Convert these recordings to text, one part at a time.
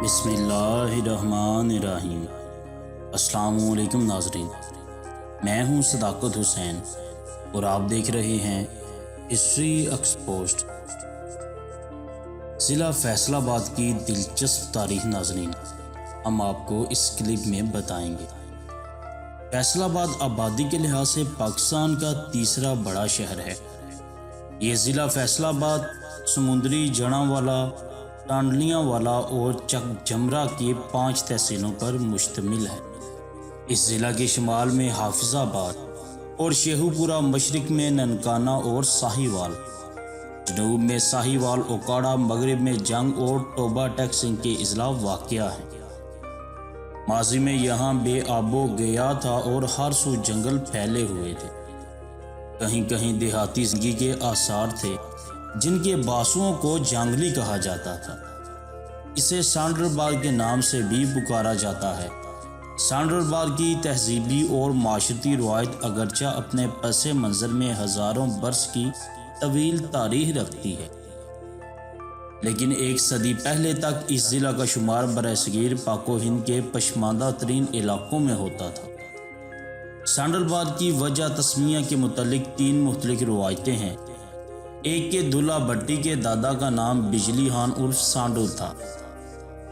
بسم اللہ الرحمن الرحیم۔ السلام علیکم ناظرین، میں ہوں صداقت حسین اور آپ دیکھ رہے ہیں ہسٹری ایکسپوزڈ۔ ضلع فیصل آباد کی دلچسپ تاریخ ناظرین ہم آپ کو اس کلپ میں بتائیں گے۔ فیصل آباد آبادی کے لحاظ سے پاکستان کا تیسرا بڑا شہر ہے۔ یہ ضلع فیصل آباد، سمندری، جڑاں والا، ٹانڈلیاں والا اور چک جمرہ کی 5 تحصیلوں پر مشتمل ہے۔ اس ضلع کے شمال میں حافظ آباد اور شیخو پورہ، مشرق میں ننکانہ اور ساہیوال، جنوب میں ساہیوال، اوکاڑا، مغرب میں جنگ اور ٹوبہ ٹیک سنگھ کے اضلاع واقع ہیں۔ ماضی میں یہاں بے آب و گیا تھا اور ہر سو جنگل پھیلے ہوئے تھے۔ کہیں کہیں دیہاتی زندگی کے آثار تھے جن کے باسوؤں کو جانگلی کہا جاتا تھا۔ اسے سانڈر بار کے نام سے بھی پکارا جاتا ہے۔ سانڈر بار کی تہذیبی اور معاشرتی روایت اگرچہ اپنے پس منظر میں ہزاروں برس کی طویل تاریخ رکھتی ہے، لیکن 1 صدی پہلے تک اس ضلع کا شمار برصغیر پاک و ہند کے پسماندہ ترین علاقوں میں ہوتا تھا۔ سانڈر بار کی وجہ تسمیہ کے متعلق 3 مختلف روایتیں ہیں۔ ایک کے دلہ بھٹی کے دادا کا نام بجلی خان عرف سانڈو تھا،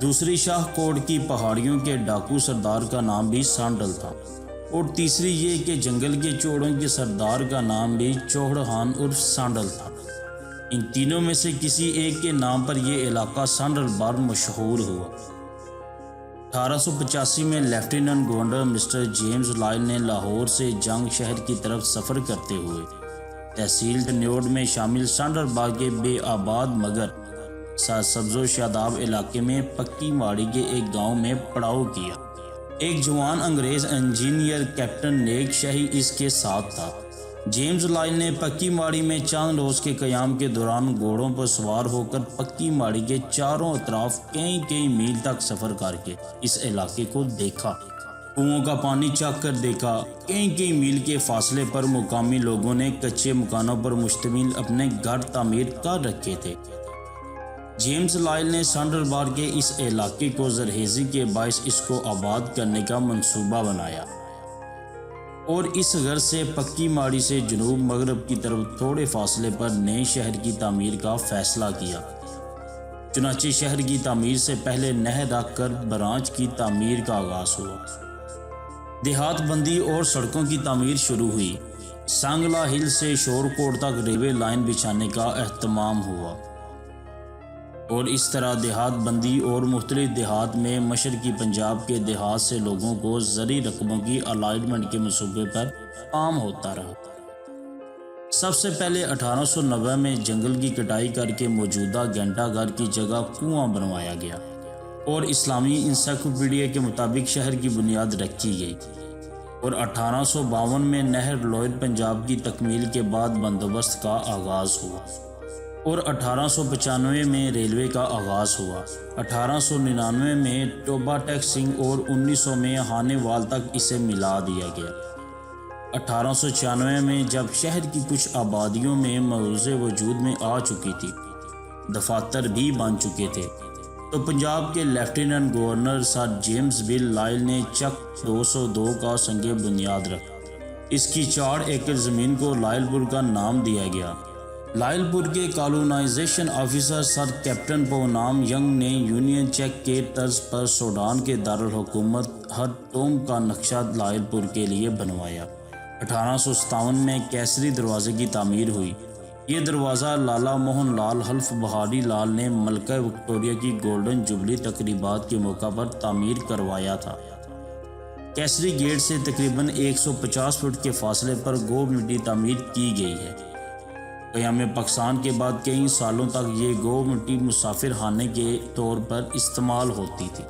دوسری شاہ کوٹ کی پہاڑیوں کے ڈاکو سردار کا نام بھی سانڈل تھا، اور تیسری یہ کہ جنگل کے چوڑوں کے سردار کا نام بھی چوہڑ خان عرف سانڈل تھا۔ ان تینوں میں سے کسی ایک کے نام پر یہ علاقہ سانڈل بار مشہور ہوا۔ 1885 میں lieutenant governor Mr James Lyall نے لاہور سے جنگ شہر کی طرف سفر کرتے ہوئے تحصیل ٹنیوڈ میں شامل سانڈر باغ کے بے آباد مگر سبز و شاداب علاقے میں پکی ماڑی کے ایک گاؤں میں پڑاؤ کیا۔ ایک جوان انگریز انجینئر کیپٹن نیک شاہی اس کے ساتھ تھا۔ جیمز لائل نے پکی ماڑی میں چند روز کے قیام کے دوران گھوڑوں پر سوار ہو کر پکی ماڑی کے چاروں اطراف کئی میل تک سفر کر کے اس علاقے کو دیکھا۔ کنوؤں کا پانی چکھ کر دیکھا۔ کئی میل کے فاصلے پر مقامی لوگوں نے کچے مکانوں پر مشتمل اپنے گھر تعمیر کر رکھے تھے۔ جیمز لائل نے سانڈر بار کے اس علاقے کو زرخیزی کے باعث اس کو آباد کرنے کا منصوبہ بنایا اور اس غرض سے پکی ماڑی سے جنوب مغرب کی طرف تھوڑے فاصلے پر نئے شہر کی تعمیر کا فیصلہ کیا۔ چنانچہ شہر کی تعمیر سے پہلے نہر رکھ کر برانچ کی تعمیر کا آغاز ہوا۔ دیہات بندی اور سڑکوں کی تعمیر شروع ہوئی۔ سانگلا ہل سے شور کوٹ تک ریلوے لائن بچھانے کا اہتمام ہوا، اور اس طرح دیہات بندی اور مختلف دیہات میں مشرقی پنجاب کے دیہات سے لوگوں کو زرعی رقبوں کی الائنمنٹ کے منصوبے پر کام ہوتا رہا۔ سب سے پہلے 1890 میں جنگل کی کٹائی کر کے موجودہ گھنٹہ گھر کی جگہ کنواں بنوایا گیا اور اسلامی انسائکلوپیڈیا کے مطابق شہر کی بنیاد رکھی گئی، اور 1852 میں نہر لوئر پنجاب کی تکمیل کے بعد بندوبست کا آغاز ہوا، اور 1895 میں ریلوے کا آغاز ہوا۔ 1899 میں ٹوبہ ٹیک سنگھ اور 1900 میں ہانے وال تک اسے ملا دیا گیا۔ 1896 میں جب شہر کی کچھ آبادیوں میں معروضے وجود میں آ چکی تھی، دفاتر بھی بن چکے تھے، تو پنجاب کے لیفٹیننٹ گورنر سر جیمز بل لائل نے چک 202 کا سنگ بنیاد رکھا۔ اس کی 4 ایکڑ زمین کو لائل پور کا نام دیا گیا۔ لائل پور کے کالونائزیشن آفیسر سر کیپٹن پونام ینگ نے یونین چیک کے طرز پر سوڈان کے دارالحکومت خرطوم کا نقشہ لائل پور کے لیے بنوایا۔ 1857 میں کیسری دروازے کی تعمیر ہوئی۔ یہ دروازہ لالا موہن لال حلف بہاری لال نے ملکہ وکٹوریہ کی گولڈن جوبلی تقریبات کے موقع پر تعمیر کروایا تھا۔ کیسری گیٹ سے تقریباً 150 فٹ کے فاصلے پر گو مٹی تعمیر کی گئی ہے۔ قیام پاکستان کے بعد کئی سالوں تک یہ گو مٹی مسافر خانے کے طور پر استعمال ہوتی تھی۔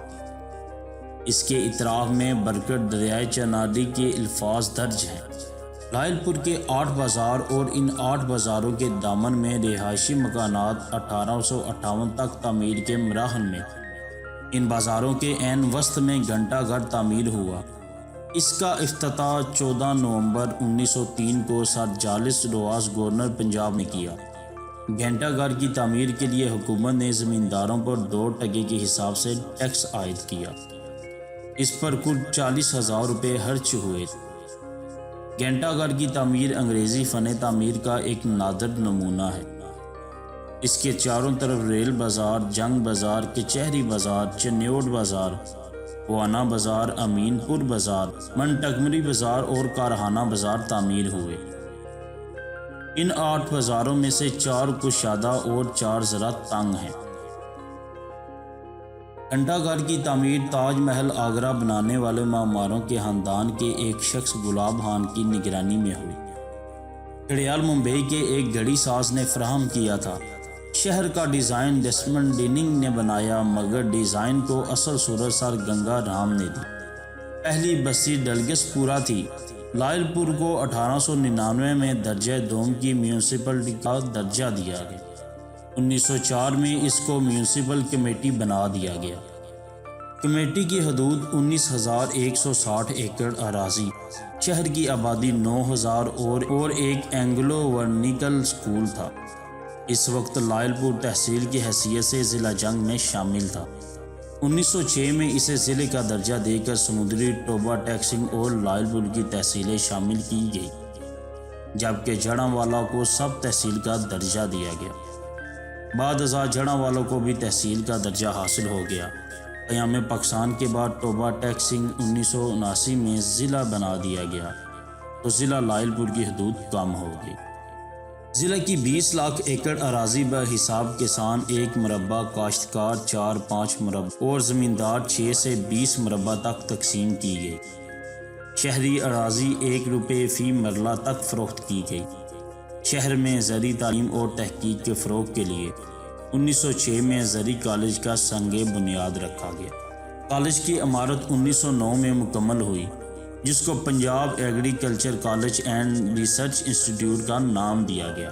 اس کے اطراف میں برکت دریائے چناری کے الفاظ درج ہیں۔ لائل پور کے 8 بازار اور ان 8 بازاروں کے دامن میں رہائشی مکانات 1858 تک تعمیر کے مراحل میں تھے۔ ان بازاروں کے عین وسط میں گھنٹہ گھر تعمیر ہوا۔ اس کا افتتاح 14 نومبر 1903 کو سر چارلس ڈواس گورنر پنجاب نے کیا۔ گھنٹہ گھر کی تعمیر کے لیے حکومت نے زمینداروں پر 2% کے حساب سے ٹیکس عائد کیا۔ اس پر کل 40,000 روپے خرچ ہوئے۔ گھنٹہ گھر کی تعمیر انگریزی فن تعمیر کا ایک نادر نمونہ ہے۔ اس کے چاروں طرف ریل بازار، جنگ بازار، کچہری بازار، چنیوٹ بازار، وانا بازار، امین پور بازار، منٹگمری بازار اور کارخانہ بازار تعمیر ہوئے۔ ان 8 بازاروں میں سے 4 کشادہ اور 4 ذرا تنگ ہیں۔ گھنٹہ گھر کی تعمیر تاج محل آگرہ بنانے والے معماروں کے خاندان کے ایک شخص گلاب خان کی نگرانی میں ہوئی۔ کھڑیال ممبئی کے ایک گھڑی ساز نے فراہم کیا تھا۔ شہر کا ڈیزائن ڈیسمنڈ ڈیننگ نے بنایا، مگر ڈیزائن کو اصل صورت سر گنگا رام نے دی۔ پہلی بستی ڈلگس پورا تھی۔ لائل پور کو 1899 میں درجہ دوم کی میونسپلٹی کا درجہ دیا گیا۔ 1904 میں اس کو میونسپل کمیٹی بنا دیا گیا۔ کمیٹی کی حدود 19,160 ایکڑ اراضی، شہر کی آبادی 9,000 اور ایک اینگلو ورنیکل سکول تھا۔ اس وقت لائل پور تحصیل کی حیثیت سے ضلع جنگ میں شامل تھا۔ 1906 میں اسے ضلع کا درجہ دے کر سمندری ٹوبہ ٹیکسنگ اور لائل پور کی تحصیلیں شامل کی گئی، جبکہ جڑاں کو سب تحصیل کا درجہ دیا گیا۔ بعد ازاں جڑاں والوں کو بھی تحصیل کا درجہ حاصل ہو گیا۔ قیام پاکستان کے بعد ٹوبہ ٹیکسنگ 1979 میں ضلع بنا دیا گیا تو ضلع لائل پور کی حدود کم ہو گئی۔ ضلع کی 20 لاکھ ایکڑ اراضی بحساب کسان 1 مربع، کاشتکار 4-5 مربع اور زمیندار 6 سے 20 مربع تک تقسیم کی گئی۔ شہری اراضی 1 روپے فی مرلہ تک فروخت کی گئی۔ شہر میں زرعی تعلیم اور تحقیق کے فروغ کے لیے 1906 میں زرعی کالج کا سنگ بنیاد رکھا گیا۔ کالج کی عمارت 1909 میں مکمل ہوئی، جس کو Punjab agriculture college and research institute کا نام دیا گیا۔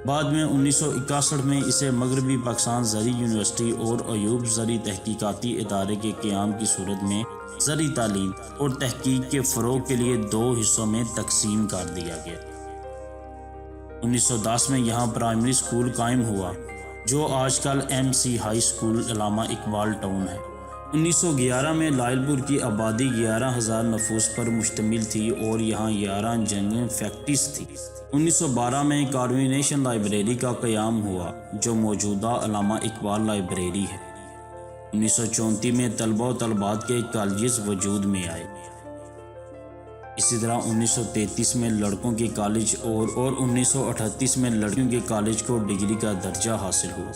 بعد میں 1961 میں اسے مغربی پاکستان زرعی یونیورسٹی اور ایوب زرعی تحقیقاتی ادارے کے قیام کی صورت میں زرعی تعلیم اور تحقیق کے فروغ کے لیے 2 حصوں میں تقسیم کر دیا گیا۔ 1910 میں یہاں پرائمری اسکول قائم ہوا، جو آج کل MC ہائی اسکول علامہ اقبال ٹاؤن ہے۔ 1911 میں لائل پور کی آبادی 11,000 نفوس پر مشتمل تھی اور یہاں 11 جنگل فیکٹریز تھی۔ 1912 میں کارونیشن لائبریری کا قیام ہوا، جو موجودہ علامہ اقبال لائبریری ہے۔ 1934 میں طلبہ و طالبات کے کالجز وجود میں آئے۔ اسی طرح 1933 میں لڑکوں کے کالج اور 1938 میں لڑکیوں کے کالج کو ڈگری کا درجہ حاصل ہوا۔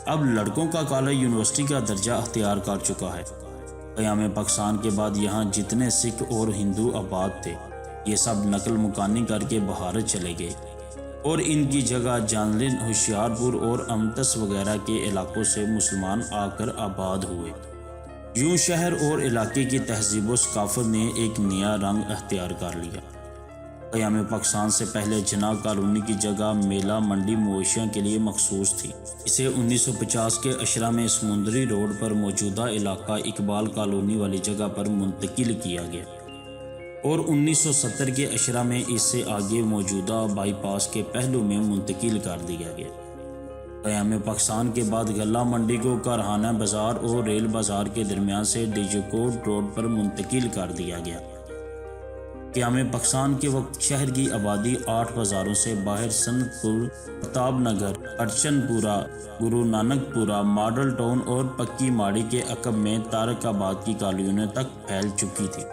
اب لڑکوں کا کالج یونیورسٹی کا درجہ اختیار کر چکا ہے۔ قیام پاکستان کے بعد یہاں جتنے سکھ اور ہندو آباد تھے، یہ سب نقل مکانی کر کے بھارت چلے گئے اور ان کی جگہ جانلن، ہوشیار پور اور امتس وغیرہ کے علاقوں سے مسلمان آ کر آباد ہوئے۔ یوں شہر اور علاقے کی تہذیب و ثقافت نے ایک نیا رنگ اختیار کر لیا۔ قیام پاکستان سے پہلے جناح کالونی کی جگہ میلہ منڈی مویشیوں کے لیے مخصوص تھی۔ اسے 1950 کے اشرا میں سمندری روڈ پر موجودہ علاقہ اقبال کالونی والی جگہ پر منتقل کیا گیا اور 1970 کے اشرا میں اس سے آگے موجودہ بائی پاس کے پہلو میں منتقل کر دیا گیا۔ قیام پاکستان کے بعد غلہ منڈی کو کارخانہ بازار اور ریل بازار کے درمیان سے ڈیجوکوٹ روڈ پر منتقل کر دیا گیا۔ قیام پاکستان کے وقت شہر کی آبادی 8 بازاروں سے باہر سنت پور، پرتاپ نگر، ارچن پورہ، گرو نانک پورہ، ماڈل ٹاؤن اور پکی ماڑی کے عقب میں تارک آباد کی کالونیوں تک پھیل چکی تھی۔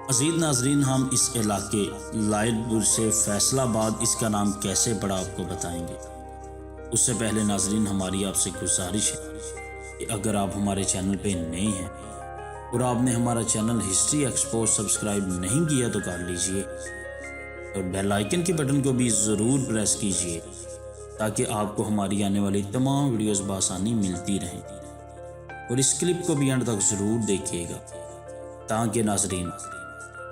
مزید ناظرین، ہم اس علاقے لائل پور سے فیصل آباد اس کا نام کیسے پڑا آپ کو بتائیں گے۔ اس سے پہلے ناظرین، ہماری آپ سے گزارش ہے کہ اگر آپ ہمارے چینل پہ نئے ہیں اور آپ نے ہمارا چینل ہسٹری ایکسپو سبسکرائب نہیں کیا تو کر لیجئے اور بیل آئیکن کے بٹن کو بھی ضرور پریس کیجئے تاکہ آپ کو ہماری آنے والی تمام ویڈیوز بآسانی ملتی رہیں، اور اس کلپ کو بھی اینڈ تک ضرور دیکھیے گا تاکہ ناظرین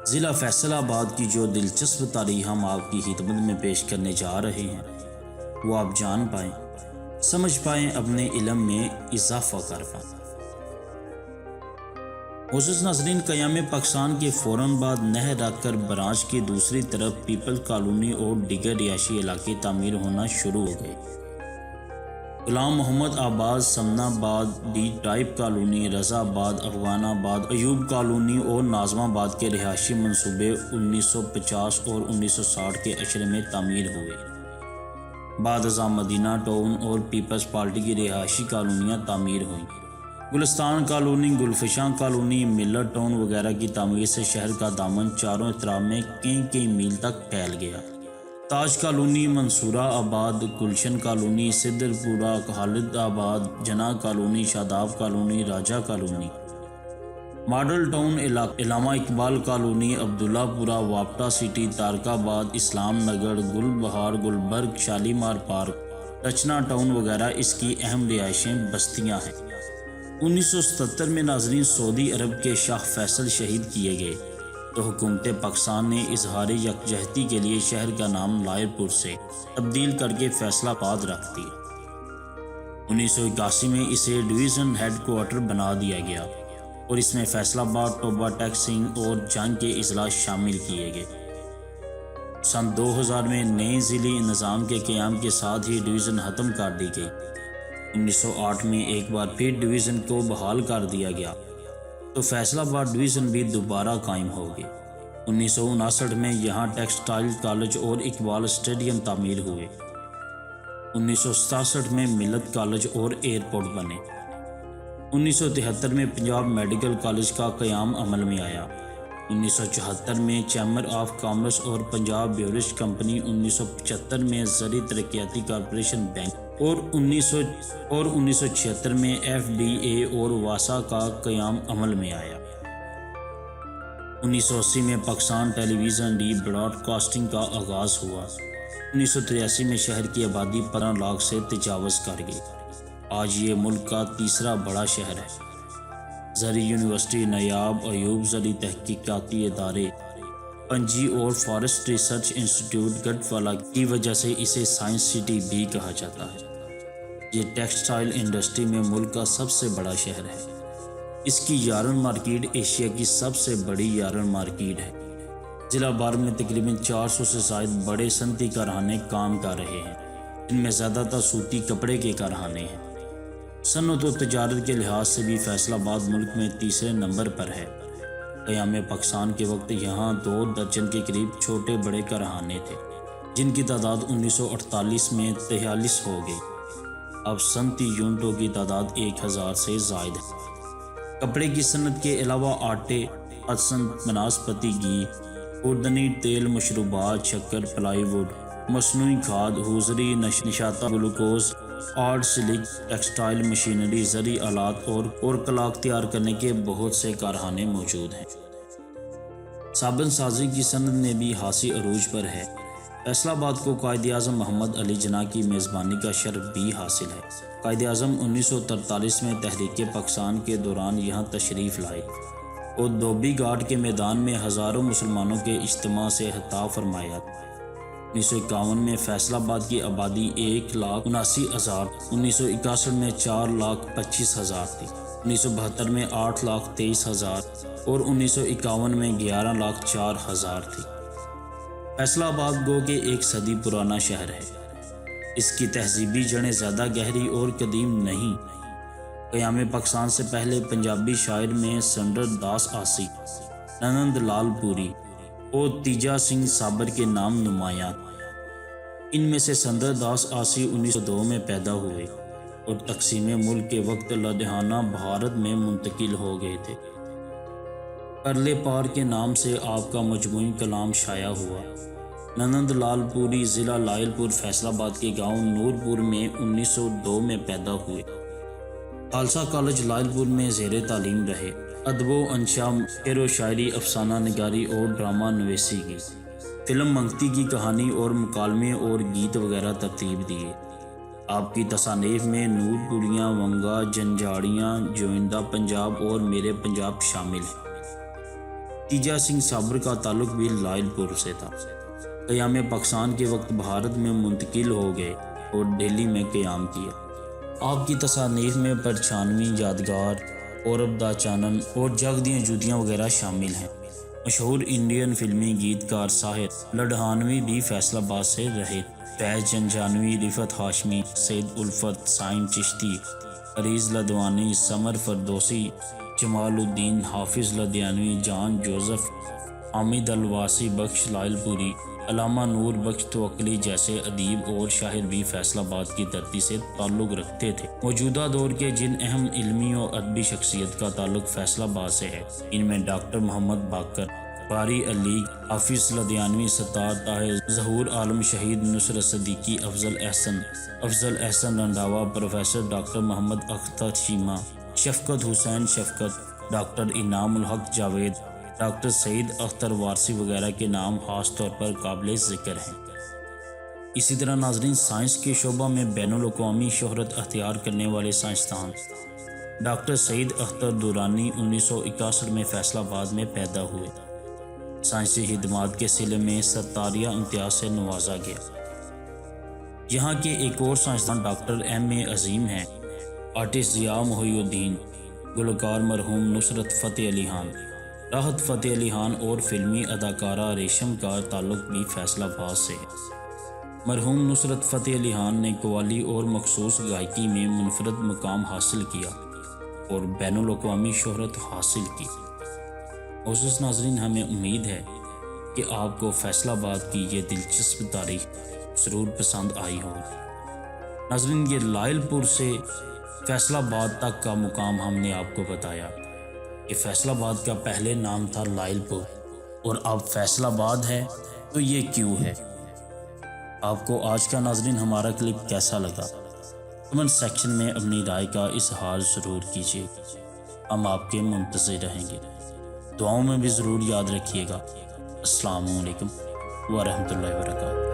ضلع فیصل آباد کی جو دلچسپ تاریخ ہم آپ کی خدمت میں پیش کرنے جا رہے ہیں وہ آپ جان پائیں، سمجھ پائیں، اپنے علم میں اضافہ کر پائیں۔ معزز ناظرین، قیام پاکستان کے فوراً بعد نہر رکھ کر برانچ کی دوسری طرف پیپل کالونی اور دیگر رہائشی علاقے تعمیر ہونا شروع ہو گئے۔ غلام محمد آباد، سمنا آباد، ڈی ٹائپ کالونی، رضا آباد، افغان آباد، ایوب کالونی اور ناظم آباد کے رہائشی منصوبے 1950 اور 1960 کے عشرے میں تعمیر ہوئے۔ بعد ازاں مدینہ ٹاؤن اور پیپلز پارٹی کی رہائشی کالونیاں تعمیر ہوئیں۔ گلستان کالونی، گلفشاں کالونی، ملر ٹاؤن وغیرہ کی تعمیر سے شہر کا دامن چاروں اطراف میں کئی میل تک پھیل گیا۔ تاج کالونی، منصورہ آباد، گلشن کالونی، صدر پورہ، خالد آباد، جناح کالونی، شاداب کالونی، راجہ کالونی، ماڈل ٹاؤن علامہ اقبال کالونی، عبداللہ پورہ، وابٹا سٹی، تارک آباد، اسلام نگر، گل بہار، گلبرگ، شالیمار پارک، رچنا ٹاؤن وغیرہ اس کی اہم رہائشیں بستیاں ہیں۔ 1977 میں ناظرین سعودی عرب کے شاہ فیصل شہید کیے گئے تو حکومت پاکستان نے اظہار یکجہتی کے لیے شہر کا نام لائر پور سے تبدیل کر کے فیصل آباد رکھ دیا۔ 1981 میں اسے ڈویژن ہیڈ کوارٹر بنا دیا گیا اور اس میں فیصل آباد، ٹوبہ ٹیک سنگھ اور جنگ کے اضلاع شامل کیے گئے۔ سن 2000 میں نئے ضلعی نظام کے قیام کے ساتھ ہی ڈویژن ختم کر دی گئی۔ 1908 میں ایک بار پھر ڈویژن کو بحال کر دیا گیا تو فیصل آباد ڈویژن بھی دوبارہ قائم ہو گئی۔ 1959 میں یہاں ٹیکسٹائل کالج اور اقبال اسٹیڈیم تعمیر ہوئے۔ 1967 میں ملت کالج اور ایئرپورٹ بنے۔ 1973 میں پنجاب میڈیکل کالج کا قیام عمل میں آیا۔ 1974 میں چیمبر آف کامرس اور پنجاب بیوریج کمپنی، 1975 میں زرعی ترقیاتی کارپوریشن بینک اور 1976 میں FDA اور واسا کا قیام عمل میں آیا۔ 1980 میں پاکستان ٹیلی ویژن ڈی براڈ کاسٹنگ کا آغاز ہوا۔ 1983 میں شہر کی آبادی 15 لاکھ سے تجاوز کر گئی۔ آج یہ ملک کا تیسرا بڑا شہر ہے۔ زرعی یونیورسٹی، نیاب ایوب زرعی تحقیقاتی ادارے، پنجی اور فارسٹ ریسرچ انسٹیٹیوٹ گٹوالا کی وجہ سے اسے سائنس سٹی بھی کہا جاتا ہے۔ یہ ٹیکسٹائل انڈسٹری میں ملک کا سب سے بڑا شہر ہے۔ اس کی یارن مارکیٹ ایشیا کی سب سے بڑی یارن مارکیٹ ہے۔ ضلع بھر میں تقریباً 400 سے زائد بڑے صنعتی کارخانے کام کر رہے ہیں، جن میں زیادہ تر صوتی کپڑے کے کارخانے ہیں۔ صنعت و تجارت کے لحاظ سے بھی فیصل آباد ملک میں تیسرے نمبر پر ہے۔ قیام پاکستان کے وقت یہاں 2 درجن کے قریب چھوٹے بڑے کارخانے تھے، جن کی تعداد 1948 میں 43 ہو گئی۔ اب صنعتی یونٹوں کی تعداد 1000 سے زائد ہے۔ کپڑے کی صنعت کے علاوہ آٹے، صنعت، بناسپتی گھی، خوردنی تیل، مشروبات، شکر، پلائی ووڈ، مصنوعی کھاد، ہوزری، نشاطہ، glucose, art, silk, textile, machinery, زرعی آلات اور کلاک تیار کرنے کے بہت سے کارخانے موجود ہیں۔ صابن سازی کی صنعت میں بھی حاصل عروج پر ہے۔ فیصل آباد کو قائد اعظم محمد علی جناح کی میزبانی کا شرف بھی حاصل ہے۔ قائد اعظم 1943 میں تحریک پاکستان کے دوران یہاں تشریف لائے اور دھوبی گھاٹ کے میدان میں ہزاروں مسلمانوں کے اجتماع سے خطاب فرمایا۔ 1951 میں فیصل آباد کی آبادی 1,79,000، 1961 میں 4,25,000 تھی، 1972 میں 8,23,000 اور 1951 میں 11,04,000 تھی۔ فیصل آباد گو کہ ایک صدی پرانا شہر ہے۔ اس کی تہذیبی جڑیں زیادہ گہری اور قدیم نہیں۔ قیام پاکستان سے پہلے پنجابی شاعر میں سندر داس آسی، نند لال پوری اور تیجا سنگھ صابر کے نام نمایاں۔ ان میں سے سندر داس آسی 1902 میں پیدا ہوئے اور تقسیم ملک کے وقت لدھیانہ بھارت میں منتقل ہو گئے تھے۔ پرلے پار کے نام سے آپ کا مجموعی کلام شائع ہوا۔ نند لال پوری ضلع لائل پور فیصل آباد کے گاؤں نور پور میں 1902 میں پیدا ہوئے۔ خالصہ کالج لائل پور میں زیر تعلیم رہے۔ ادب و انشا، شعر و شاعری، افسانہ نگاری اور ڈرامہ نویسی کی، فلم منگتی کی کہانی اور مکالمے اور گیت وغیرہ ترتیب دیے۔ آپ کی تصانیف میں نور پوریاں، ونگا، جنجاڑیاں، جوئندہ پنجاب اور میرے پنجاب شامل ہیں۔ تیجا سنگھ صابر کا تعلق بھی لائل پور سے تھا۔ قیام پاکستان کے وقت بھارت میں منتقل ہو گئے اور دہلی میں قیام کیا۔ آپ کی تصانیف میں پرچھانویں، یادگار، اورب دا چانن اور جگ دیاں جوتیاں وغیرہ شامل ہیں۔ مشہور انڈین فلمی گیت کار ساحر لڈھانوی بھی فیصل آباد سے رہے۔ فیض جنجانوی، رفت ہاشمی، سید الفت، سائن چشتی، عریض لدوانی، سمر فردوسی، جمال الدین، حافظ لدھیانوی، جان جوزف، حامد الواسی بخش لائل پوری، علامہ نور بخش توکلی جیسے ادیب اور شاعر بھی فیصل آباد کی دھرتی سے تعلق رکھتے تھے۔ موجودہ دور کے جن اہم علمی و ادبی شخصیت کا تعلق فیصل آباد سے ہے، ان میں ڈاکٹر محمد باقر، قاری علی، حافظ لدھیانوی، ستار طاہر، ظہور عالم شہید، نصرت صدیقی، افضل احسن رنداوا، پروفیسر ڈاکٹر محمد اختر چیمہ، شفقت حسین شفقت، ڈاکٹر انعام الحق جاوید، ڈاکٹر سعید اختر وارثی وغیرہ کے نام خاص طور پر قابل ذکر ہیں۔ اسی طرح ناظرین، سائنس کے شعبہ میں بین الاقوامی شہرت اختیار کرنے والے سائنسدان ڈاکٹر سعید اختر دورانی 1961 میں فیصل آباد میں پیدا ہوئے۔ سائنسی خدمات کے سلسلے میں ستاریہ امتیاز سے نوازا گیا۔ یہاں کے ایک اور سائنسدان ڈاکٹر ایم اے عظیم ہیں، آرٹسٹ ضیاء محی الدین، گلوکار مرحوم نصرت فتح علی خان، راحت فتح علی خان اور فلمی اداکارہ ریشم کا تعلق بھی فیصل آباد سے ہے۔ مرحوم نصرت فتح علی خان نے قوالی اور مخصوص گائیکی میں منفرد مقام حاصل کیا اور بین الاقوامی شہرت حاصل کی۔ معزز ناظرین، ہمیں امید ہے کہ آپ کو فیصل آباد کی یہ دلچسپ تاریخ ضرور پسند آئی ہوگی۔ ناظرین، یہ لائل پور سے فیصل آباد تک کا مقام ہم نے آپ کو بتایا کہ فیصل آباد کا پہلے نام تھا لائل پور اور اب فیصل آباد ہے، تو یہ کیوں ہے؟ آپ کو آج کا ناظرین ہمارا کلپ کیسا لگا؟ کمنٹ سیکشن میں اپنی رائے کا اظہار ضرور کیجیے، ہم آپ کے منتظر رہیں گے۔ دعاؤں میں بھی ضرور یاد رکھیے گا۔ السلام علیکم ورحمۃ اللہ وبرکاتہ۔